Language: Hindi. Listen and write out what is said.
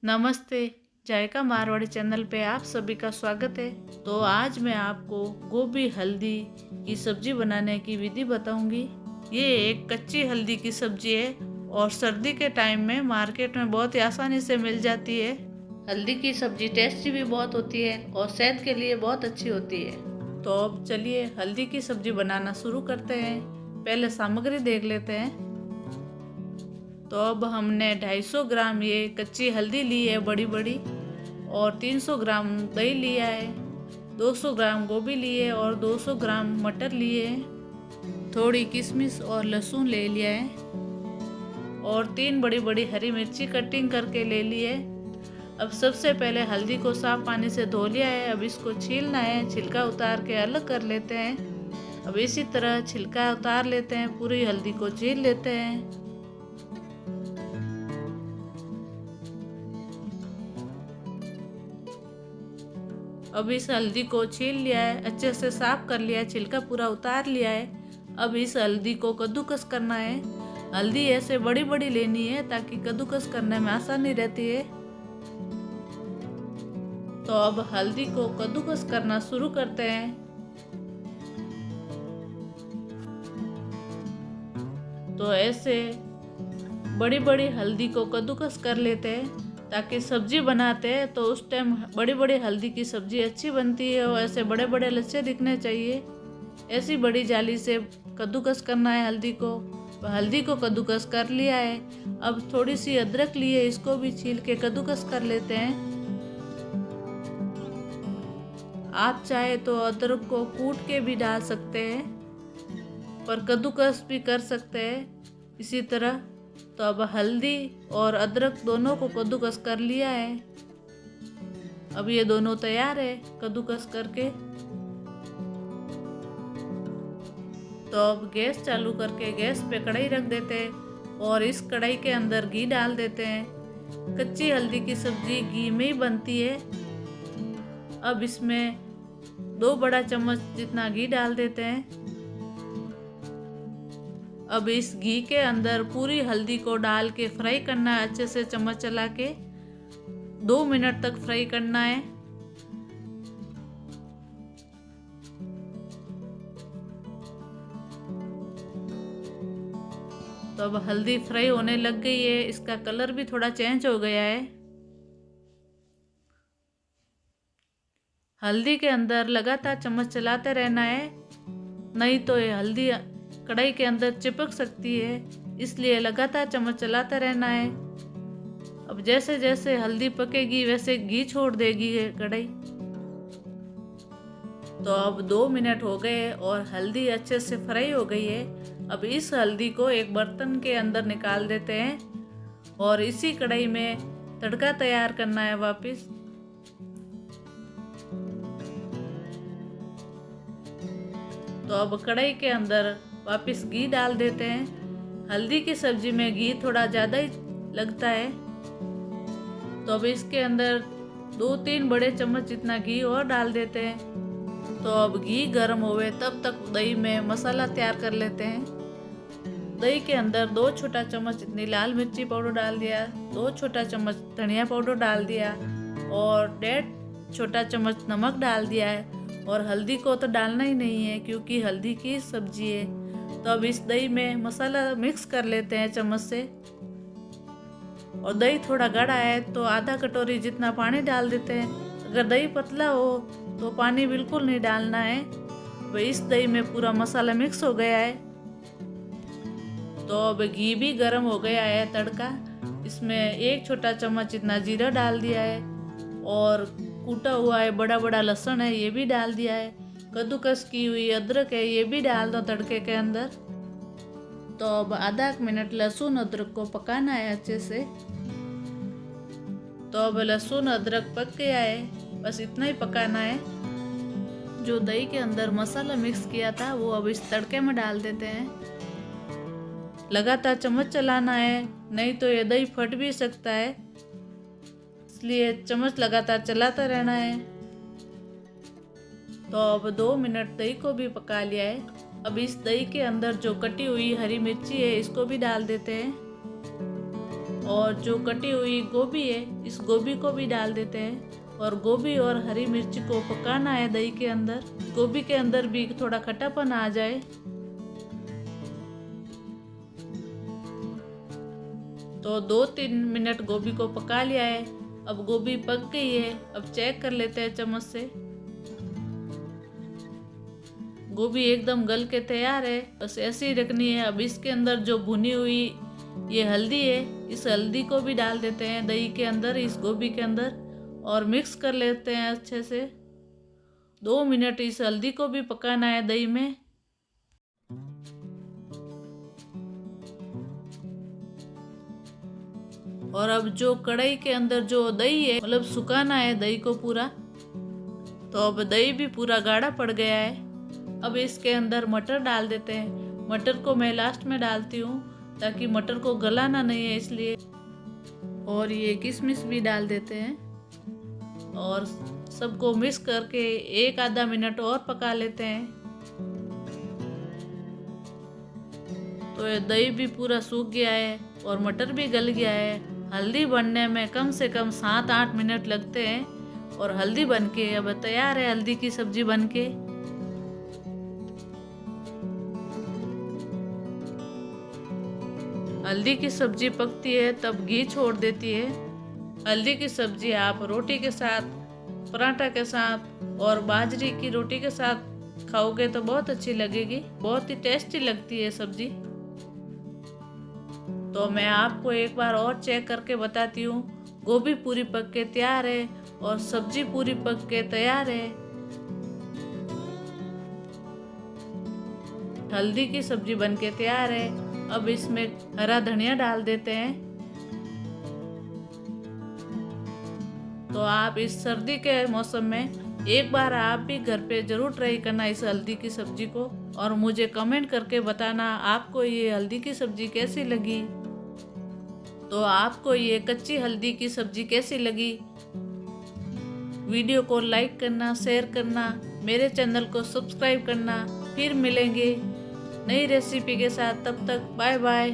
नमस्ते। जायका मारवाड़ी चैनल पे आप सभी का स्वागत है। तो आज मैं आपको गोभी हल्दी की सब्जी बनाने की विधि बताऊंगी। ये एक कच्ची हल्दी की सब्जी है और सर्दी के टाइम में मार्केट में बहुत ही आसानी से मिल जाती है। हल्दी की सब्जी टेस्टी भी बहुत होती है और सेहत के लिए बहुत अच्छी होती है। तो अब चलिए हल्दी की सब्जी बनाना शुरू करते हैं। पहले सामग्री देख लेते हैं। तो अब हमने 250 ग्राम ये कच्ची हल्दी ली है बड़ी बड़ी, और 300 ग्राम दही लिया है, 200 ग्राम गोभी लिए और 200 ग्राम मटर लिए, थोड़ी किशमिश और लहसुन ले लिया है, और 3 बड़ी बड़ी हरी मिर्ची कटिंग करके ले ली है। अब सबसे पहले हल्दी को साफ पानी से धो लिया है। अब इसको छीलना है, छिलका उतार के अलग कर लेते हैं। अब इसी तरह छिलका उतार लेते हैं, पूरी हल्दी को छील लेते हैं। अब इस हल्दी को छील लिया है, अच्छे से साफ कर लिया है, छिलका पूरा उतार लिया है। अब इस हल्दी को कद्दूकस करना है। हल्दी ऐसे बड़ी बड़ी लेनी है ताकि कद्दूकस करने में आसानी रहती है। तो अब हल्दी को कद्दूकस करना शुरू करते हैं। तो ऐसे बड़ी बड़ी हल्दी को कद्दूकस कर लेते हैं ताकि सब्जी बनाते हैं तो उस टाइम बड़ी बड़ी हल्दी की सब्जी अच्छी बनती है और ऐसे बड़े बड़े लच्छे दिखने चाहिए। ऐसी बड़ी जाली से कद्दूकस करना है हल्दी को। हल्दी को कद्दूकस कर लिया है। अब थोड़ी सी अदरक लिए, इसको भी छील के कद्दूकस कर लेते हैं। आप चाहे तो अदरक को कूट के भी डाल सकते हैं, पर कद्दूकस भी कर सकते हैं इसी तरह। तो अब हल्दी और अदरक दोनों को कद्दूकस कर लिया है। अब ये दोनों तैयार है कद्दूकस करके। तो अब गैस चालू करके गैस पे कढ़ाई रख देते हैं और इस कढ़ाई के अंदर घी डाल देते हैं। कच्ची हल्दी की सब्जी घी में ही बनती है। अब इसमें 2 बड़ा चम्मच जितना घी डाल देते हैं। अब इस घी के अंदर पूरी हल्दी को डाल के फ्राई करना है, अच्छे से चम्मच चला के 2 मिनट तक फ्राई करना है। तो अब हल्दी फ्राई होने लग गई है, इसका कलर भी थोड़ा चेंज हो गया है। हल्दी के अंदर लगातार चम्मच चलाते रहना है, नहीं तो ये हल्दी कढ़ाई के अंदर चिपक सकती है, इसलिए लगातार चम्मच चलाते रहना है। अब जैसे जैसे हल्दी पकेगी वैसे घी छोड़ देगी ये कढ़ाई। तो अब 2 मिनट हो गए और हल्दी अच्छे से फ्राई हो गई है। अब इस हल्दी को एक बर्तन के अंदर निकाल देते हैं और इसी कढ़ाई में तड़का तैयार करना है वापस। तो अब कढ़ाई के अंदर वापस घी डाल देते हैं। हल्दी की सब्जी में घी थोड़ा ज़्यादा ही लगता है। तो अब इसके अंदर 2-3 बड़े चम्मच जितना घी और डाल देते हैं। तो अब घी गर्म होवे तब तक दही में मसाला तैयार कर लेते हैं। दही के अंदर 2 छोटा चम्मच इतनी लाल मिर्ची पाउडर डाल दिया, 2 छोटा चम्मच धनिया पाउडर डाल दिया और 1.5 छोटा चम्मच नमक डाल दिया है। और हल्दी को तो डालना ही नहीं है क्योंकि हल्दी की सब्जी है। तो अब इस दही में मसाला मिक्स कर लेते हैं चम्मच से। और दही थोड़ा गाढ़ा है तो आधा कटोरी जितना पानी डाल देते हैं। अगर दही पतला हो तो पानी बिल्कुल नहीं डालना है। वह इस दही में पूरा मसाला मिक्स हो गया है। तो अब घी भी गर्म हो गया है। तड़का इसमें 1 छोटा चम्मच इतना जीरा डाल दिया है और कूटा हुआ है बड़ा बड़ा लहसुन है ये भी डाल दिया है। कद्दूकस की हुई अदरक है ये भी डाल दो तड़के के अंदर। तो अब आधा मिनट लहसुन अदरक को पकाना है अच्छे से। तो अब लहसुन अदरक पक गया है, बस इतना ही पकाना है। जो दही के अंदर मसाला मिक्स किया था वो अब इस तड़के में डाल देते हैं। लगातार चम्मच चलाना है, नहीं तो ये दही फट भी सकता है, इसलिए चम्मच लगातार चलाता रहना है। तो अब 2 मिनट दही को भी पका लिया है। अब इस दही के अंदर जो कटी हुई हरी मिर्ची है इसको भी डाल देते हैं। और जो कटी हुई गोभी है इस गोभी को भी डाल देते हैं और गोभी और हरी मिर्च को पकाना है दही के अंदर। गोभी के अंदर भी थोड़ा खट्टापन आ जाए। तो 2-3 मिनट गोभी को पका लिया है। अब गोभी पक गई है। अब चेक कर लेते हैं चम्मच से। गोभी एकदम गल के तैयार है, बस ऐसे ही रखनी है। अब इसके अंदर जो भुनी हुई ये हल्दी है, इस हल्दी को भी डाल देते हैं दही के अंदर, इस गोभी के अंदर, और मिक्स कर लेते हैं अच्छे से। 2 मिनट इस हल्दी को भी पकाना है दही में। और अब जो कढ़ाई के अंदर जो दही है, मतलब सुखाना है दही को पूरा। तो अब दही भी पूरा गाढ़ा पड़ गया है। अब इसके अंदर मटर डाल देते हैं। मटर को मैं लास्ट में डालती हूँ ताकि मटर को गलाना नहीं है इसलिए। और ये किशमिश भी डाल देते हैं और सबको मिक्स करके 1-आधा मिनट और पका लेते हैं। तो ये दही भी पूरा सूख गया है और मटर भी गल गया है। हल्दी बनने में कम से कम 7-8 मिनट लगते हैं और हल्दी बनके अब तैयार है। हल्दी की सब्जी बनके हल्दी की सब्जी पकती है तब घी छोड़ देती है। हल्दी की सब्जी आप रोटी के साथ, पराठा के साथ और बाजरी की रोटी के साथ खाओगे तो बहुत अच्छी लगेगी। बहुत ही टेस्टी लगती है सब्जी। तो मैं आपको एक बार और चेक करके बताती हूँ। गोभी पूरी पक के तैयार है और सब्जी पूरी पक के तैयार है। हल्दी की सब्जी बन के तैयार है। अब इसमें हरा धनिया डाल देते हैं। तो आप इस सर्दी के मौसम में एक बार आप भी घर पे ज़रूर ट्राई करना इस हल्दी की सब्जी को, और मुझे कमेंट करके बताना आपको ये हल्दी की सब्जी कैसी लगी। तो आपको ये कच्ची हल्दी की सब्जी कैसी लगी? वीडियो को लाइक करना, शेयर करना, मेरे चैनल को सब्सक्राइब करना। फिर मिलेंगे नई रेसिपी के साथ। तब तक बाय बाय।